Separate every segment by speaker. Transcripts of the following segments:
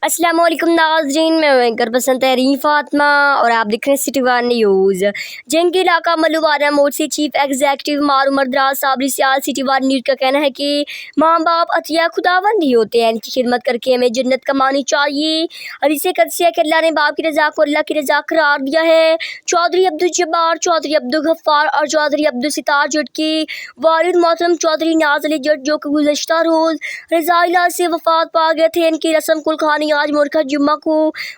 Speaker 1: अस्सलाम वालेकुम नाज़रीन, मैं एंकर पसंद तहरीन फातिमा और आप देख रहे हैं सिटी वन न्यूज़। झंग के इलाका मल्लुवाना मोड़ से चीफ एग्जीक्यूटिव उमर द्राज साहब सिटी वन न्यूज़ का कहना है कि माँ बाप अतिया खुदावंदी होते हैं, इनकी खिदमत करके हमें जन्नत कमानी चाहिए। और इसे कदसिया कि अल्लाह ने बाप की रज़ा को अल्लाह की रज़ा करार दिया है। चौधरी अब्दुल जब्बार, चौधरी अब्दुल गफ्फार और चौधरी अब्दुल सितार जट की वालिद मोहतरम चौधरी नियाज जट जो कि गुज़श्ता रोज़ रज़ाइला से वफ़ात पा गए थे, इनकी रस्म कुल खानी आज मुर्खा जुम्मा को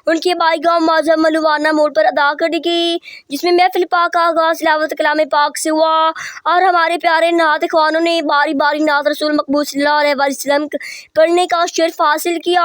Speaker 1: उनके बाई गाँव माजम मल्लुवाना मोड़ पर अदा कर दी गई, जिसमें महफिल पाक का आगाज़ तिलावत कलाम पाक से हुआ और हमारे प्यारे नात ख्वानों ने बारी बारी नात रसूल मकबूल सल्लल्लाहु अलैहि वसल्लम पढ़ने का शर्फ हासिल किया।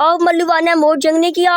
Speaker 1: और मल्लुवाना मोड़ जंग ने किया।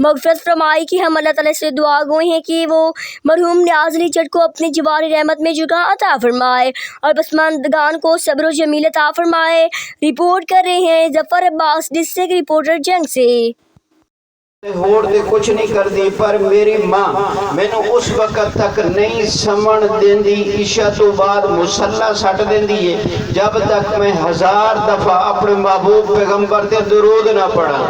Speaker 1: मग़फ़िरत फरमाई कि हम अल्लाह ताला से दुआ गोई हैं कि वो मरहूम नियाज जट को अपने जिवार रहमत में जगह अता फरमाए और पसमानदगान को सब्र जमील अता फरमाए। रिपोर्ट कर रहे हैं जफर अब्बास, डिस्ट्रिक्ट रिपोर्टर जंग से।
Speaker 2: होड़ दे कुछ नहीं कर दी, पर मेरी मां मैनू उस वक्त तक नहीं समझ देंदी, ईशा तो बाद मुसल्ला सट देंदी है जब तक मैं 1000 दफा अपने महबूब पैगंबर ते दुरूद ना पढ़ा।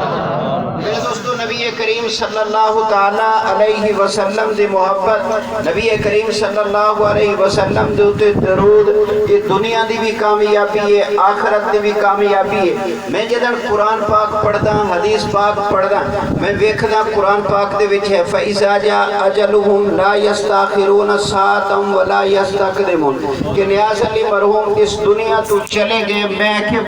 Speaker 2: मेरे दोस्तों, नबी करीम सल्लल्लाहु ताला अलैहि वसल्लम दी मोहब्बत, नबी करीम सल्लल्लाहु अलैहि वसल्लम दे उते दरूद, ये दुनिया दी भी कामयाबी है, आखिरत दी भी कामयाबी है। मैं जदन कुरान पाक पढ़दा, हदीस पाक पढ़दा, मैं वेखदा कुरान पाक दे विच है फइज़ा जा अजलुहुम ला यस्ताखिरून सातम वला यस्तक़दिमून कि नियाज़ अली मरहूम इस दुनिया तो चले गए। मैं